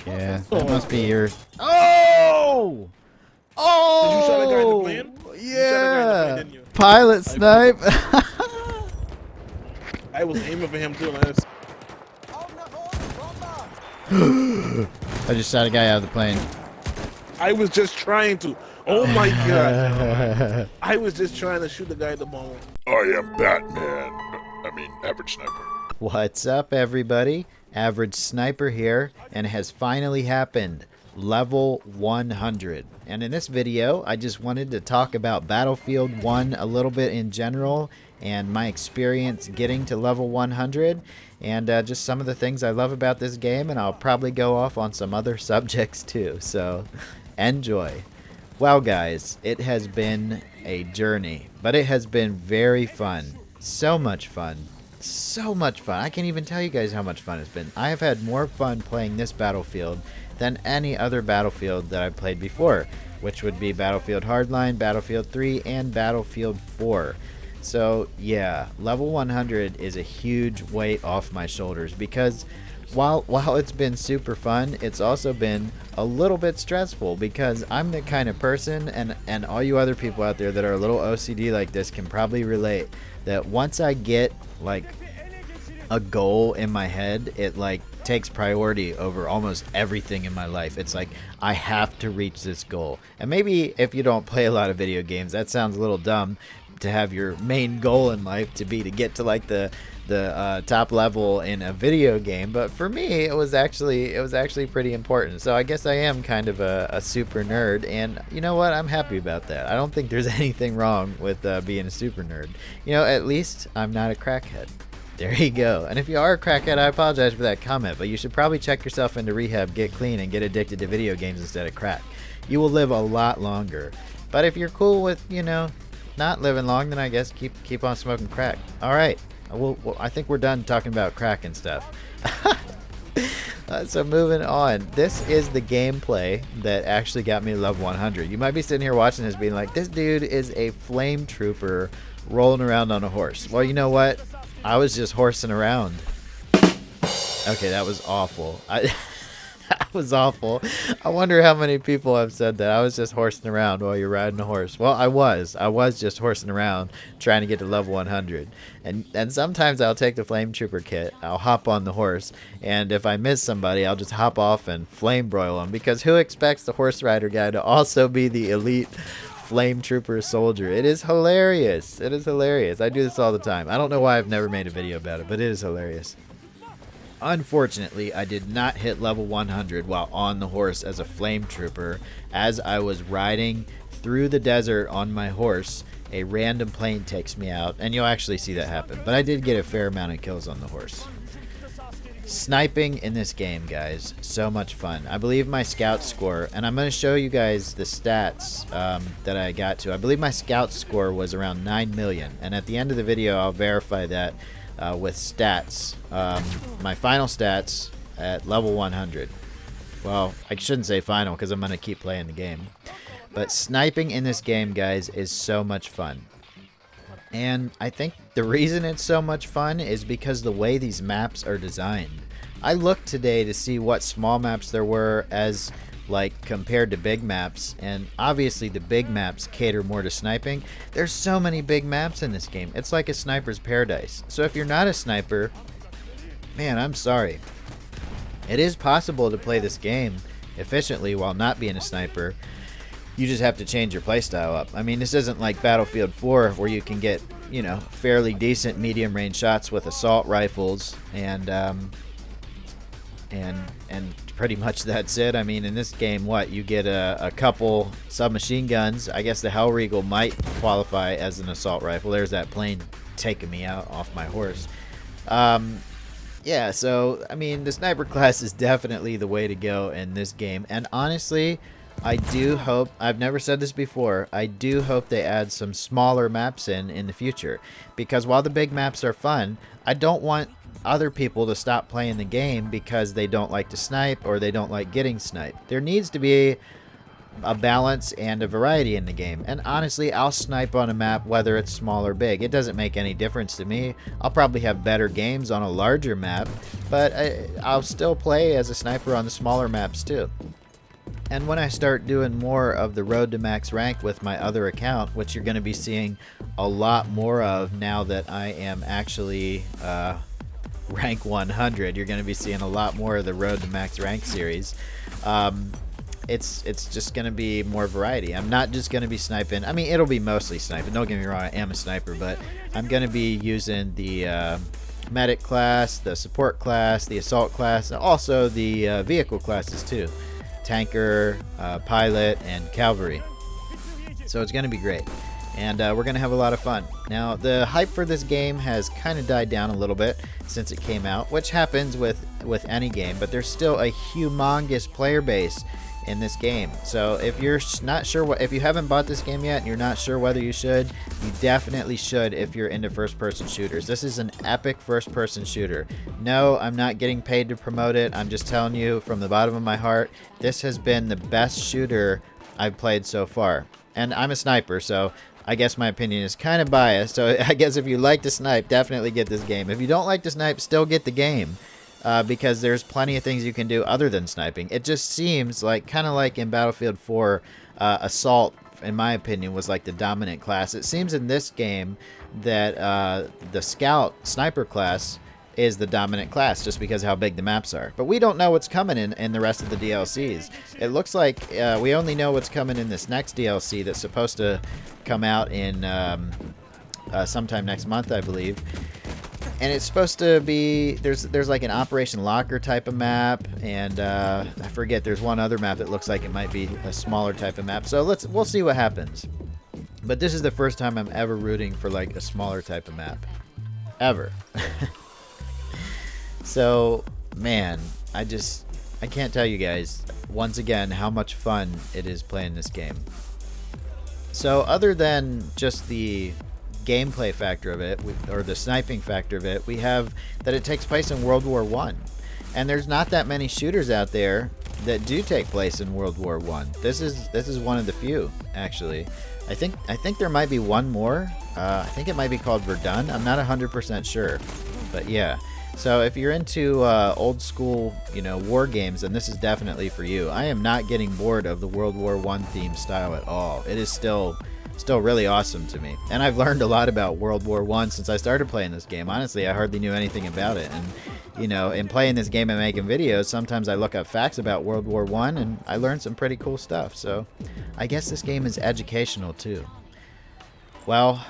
Yeah, that must be your. Oh! Did you shot a guy in the Oh! plane? You shot a guy in the plane, Yeah! didn't you? Pilot I snipe! I was aiming for him too. And I was, I just shot a guy out of the plane. I was just trying to. Oh my god! Never mind. I was just trying to shoot the guy at the ball. I am Batman. I mean, average sniper. What's up, everybody? Average Sniper here, and it has finally happened. Level 100. And in this video, I just wanted to talk about Battlefield 1 a little bit in general, and my experience getting to level 100, and just some of the things I love about this game, and I'll probably go off on some other subjects too, so enjoy. Well, guys, it has been a journey, but it has been very fun. So much fun. So much fun. I can't even tell you guys how much fun it's been. I have had more fun playing this Battlefield than any other Battlefield that I've played before, which would be Battlefield Hardline, Battlefield 3, and Battlefield 4. So yeah, level 100 is a huge weight off my shoulders because while it's been super fun, it's also been a little bit stressful because I'm the kind of person, and all you other people out there that are a little OCD like this can probably relate, that once I get like a goal in my head, it like takes priority over almost everything in my life. It's like I have to reach this goal. And maybe if you don't play a lot of video games, that sounds a little dumb to have your main goal in life to be to get to like the top level in a video game, but for me it was actually pretty important. So I guess I am kind of a super nerd, and you know what, I'm happy about that. I don't think there's anything wrong with being a super nerd. You know, at least I'm not a crackhead. There you go. And if you are a crackhead, I apologize for that comment, but you should probably check yourself into rehab, get clean, and get addicted to video games instead of crack. You will live a lot longer. But if you're cool with, you know, not living long, then I guess keep on smoking crack. All right. Well, I think we're done talking about crack and stuff. So moving on, this is the gameplay that actually got me to level 100. You might be sitting here watching this being like, this dude is a flame trooper rolling around on a horse. Well, you know what? I was just horsing around. Okay, that was awful. That was awful. I wonder how many people have said that. I was just horsing around while you're riding a horse. Well, I was just horsing around trying to get to level 100. And sometimes I'll take the flame trooper kit. I'll hop on the horse, and if I miss somebody, I'll just hop off and flame broil them, because who expects the horse rider guy to also be the elite flame trooper soldier? It is hilarious. It is hilarious. I do this all the time. I don't know why I've never made a video about it, but it is hilarious. Unfortunately, I did not hit level 100 while on the horse as a flame trooper. As I was riding through the desert on my horse, a random plane takes me out, and you'll actually see that happen. But I did get a fair amount of kills on the horse. Sniping in this game, guys, so much fun. I believe my scout score, and I'm going to show you guys the stats that I got to. I believe my scout score was around 9 million, and at the end of the video I'll verify that with stats. My final stats at level 100. Well, I shouldn't say final because I'm going to keep playing the game. But sniping in this game, guys, is so much fun. And I think the reason it's so much fun is because the way these maps are designed. I looked today to see what small maps there were as like compared to big maps, and obviously the big maps cater more to sniping. There's so many big maps in this game. It's like a sniper's paradise. So if you're not a sniper, man, I'm sorry. It is possible to play this game efficiently while not being a sniper. You just have to change your playstyle up. I mean, this isn't like Battlefield 4 where you can get, you know, fairly decent medium range shots with assault rifles and pretty much that's it. I mean, in this game, what, you get a couple submachine guns. I guess the Hellriegel might qualify as an assault rifle. There's that plane taking me out off my horse. Yeah, so I mean, the sniper class is definitely the way to go in this game. And honestly, I do hope, I've never said this before, I do hope they add some smaller maps in the future, because while the big maps are fun, I don't want other people to stop playing the game because they don't like to snipe or they don't like getting sniped. There needs to be a balance and a variety in the game. And honestly, I'll snipe on a map whether it's small or big. It doesn't make any difference to me. I'll probably have better games on a larger map, but I'll still play as a sniper on the smaller maps too. And when I start doing more of the Road to Max Rank with my other account, which you're going to be seeing a lot more of now that I am actually rank 100, you're going to be seeing a lot more of the Road to Max Rank series. It's just going to be more variety. I'm not just going to be sniping. I mean, it'll be mostly sniping. Don't get me wrong, I am a sniper, but I'm going to be using the medic class, the support class, the assault class, and also the vehicle classes too. Tanker, pilot, and cavalry. So it's going to be great. And we're going to have a lot of fun. Now, the hype for this game has kind of died down a little bit since it came out, which happens with any game, but there's still a humongous player base in this game. So if you're not sure if you haven't bought this game yet and you're not sure whether you should, you definitely should if you're into first-person shooters. This is an epic first-person shooter. No, I'm not getting paid to promote it. I'm just telling you from the bottom of my heart, this has been the best shooter I've played so far. And I'm a sniper, so I guess my opinion is kind of biased. So I guess if you like to snipe, definitely get this game. If you don't like to snipe, still get the game. Because there's plenty of things you can do other than sniping. It just seems like, kind of like in Battlefield 4, Assault, in my opinion, was like the dominant class. It seems in this game that the Scout Sniper class is the dominant class just because of how big the maps are. But we don't know what's coming in the rest of the DLCs. It looks like we only know what's coming in this next DLC that's supposed to come out in sometime next month, I believe. And it's supposed to be, there's like an Operation Locker type of map, and I forget, there's one other map that looks like it might be a smaller type of map. So we'll see what happens. But this is the first time I'm ever rooting for like a smaller type of map. Ever. So, man, I can't tell you guys, once again, how much fun it is playing this game. So other than just the gameplay factor of it, or the sniping factor of it, we have that it takes place in World War I. And there's not that many shooters out there that do take place in World War I. This is one of the few, actually. I think there might be one more. I think it might be called Verdun. I'm not 100% sure. But yeah. So if you're into old school, war games, then this is definitely for you. I am not getting bored of the World War I theme style at all. It is still really awesome to me. And I've learned a lot about World War I since I started playing this game. Honestly, I hardly knew anything about it. And, in playing this game and making videos, sometimes I look up facts about World War I and I learned some pretty cool stuff. So I guess this game is educational too. Well,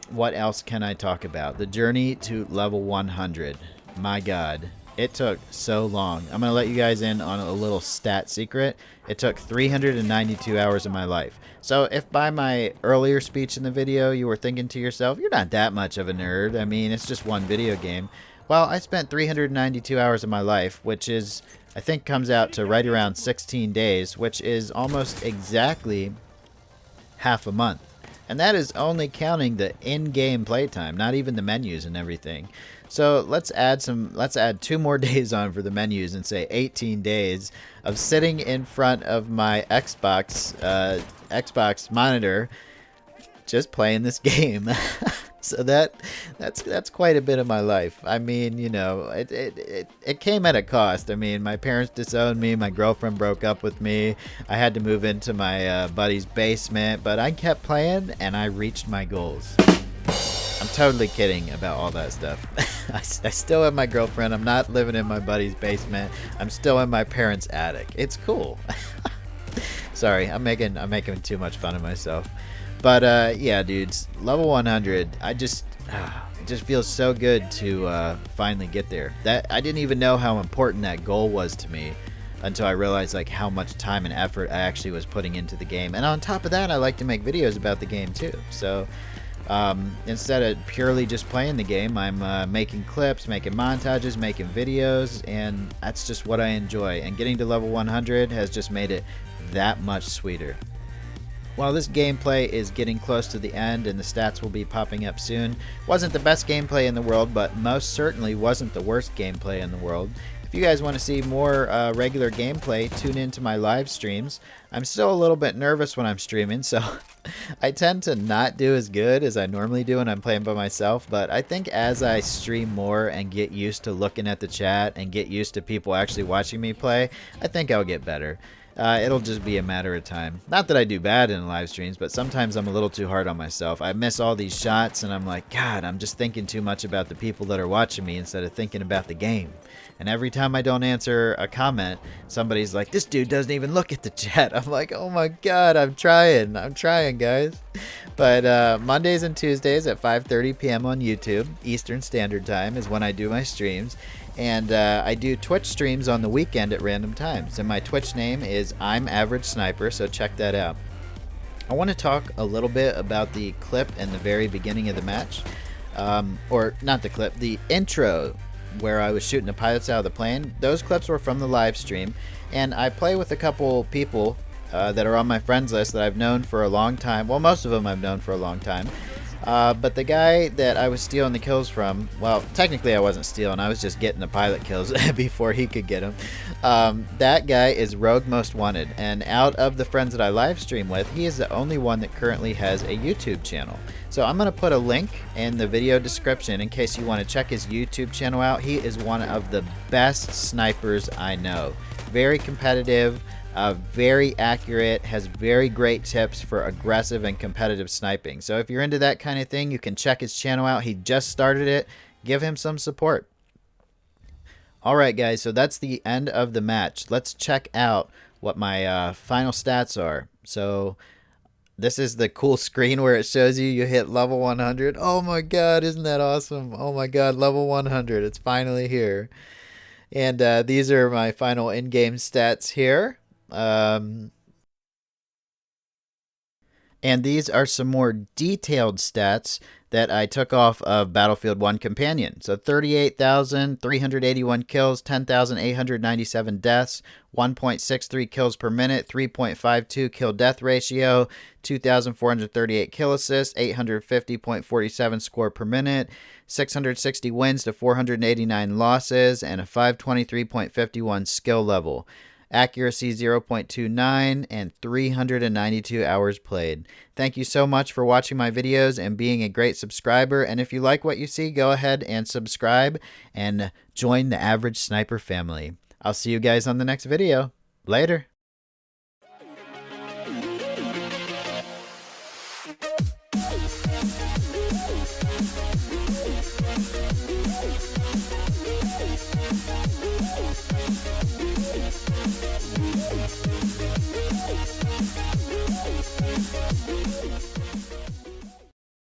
what else can I talk about? The journey to level 100. My God. It took so long. I'm going to let you guys in on a little stat secret. It took 392 hours of my life. So if by my earlier speech in the video you were thinking to yourself, you're not that much of a nerd. I mean, it's just one video game. Well, I spent 392 hours of my life, which is, I think, comes out to right around 16 days, which is almost exactly half a month. And that is only counting the in-game playtime, not even the menus and everything. So let's add 2 more days on for the menus and say 18 days of sitting in front of my Xbox monitor just playing this game. So that's quite a bit of my life. I mean, it came at a cost. I mean, my parents disowned me. My girlfriend broke up with me. I had to move into my buddy's basement, but I kept playing and I reached my goals. I'm totally kidding about all that stuff. I still have my girlfriend. I'm not living in my buddy's basement. I'm still in my parents' attic. It's cool. Sorry, I'm making too much fun of myself. But yeah, dudes, level 100. It just feels so good to finally get there. That I didn't even know how important that goal was to me until I realized like how much time and effort I actually was putting into the game. And on top of that, I like to make videos about the game too. So instead of purely just playing the game, I'm making clips, making montages, making videos, and that's just what I enjoy. And getting to level 100 has just made it that much sweeter. While this gameplay is getting close to the end and the stats will be popping up soon, wasn't the best gameplay in the world, but most certainly wasn't the worst gameplay in the world. If If you guys want to see more regular gameplay, tune into my live streams. I'm still a little bit nervous when I'm streaming, so I tend to not do as good as I normally do when I'm playing by myself, but I think as I stream more and get used to looking at the chat and get used to people actually watching me play, I think I'll get better. It'll just be a matter of time. Not that I do bad in live streams, but sometimes I'm a little too hard on myself. I miss all these shots and I'm like, God, I'm just thinking too much about the people that are watching me instead of thinking about the game. And every time I don't answer a comment, somebody's like, this dude doesn't even look at the chat. I'm like, oh my God, I'm trying, guys. But Mondays and Tuesdays at 5:30 p.m. on YouTube, Eastern Standard Time is when I do my streams. And I do Twitch streams on the weekend at random times. And my Twitch name is I'm Average Sniper, so check that out. I want to talk a little bit about the clip in the very beginning of the match. Or not the clip, the intro where I was shooting the pilots out of the plane. Those clips were from the live stream. And I play with a couple people that are on my friends list that I've known for a long time. Well, most of them I've known for a long time. But the guy that I was stealing the kills from, well, technically I wasn't stealing, I was just getting the pilot kills before he could get them. That guy is Rogue Most Wanted, and out of the friends that I live stream with, he is the only one that currently has a YouTube channel. So I'm going to put a link in the video description in case you want to check his YouTube channel out. He is one of the best snipers I know. Very competitive. Very accurate, has very great tips for aggressive and competitive sniping. So if you're into that kind of thing, you can check his channel out. He just started it. Give him some support. Alright guys, so that's the end of the match. Let's check out what my final stats are. So this is the cool screen where it shows you hit level 100. Oh my God, isn't that awesome? Oh my God, level 100. It's finally here. And these are my final in-game stats here. And these are some more detailed stats that I took off of Battlefield 1 Companion. So 38,381 kills, 10,897 deaths, 1.63 kills per minute, 3.52 kill-death ratio, 2,438 kill assists, 850.47 score per minute, 660 wins to 489 losses, and a 523.51 skill level. Accuracy 0.29, and 392 hours played. Thank you so much for watching my videos and being a great subscriber. And if you like what you see, go ahead and subscribe and join the Average Sniper family. I'll see you guys on the next video. Later.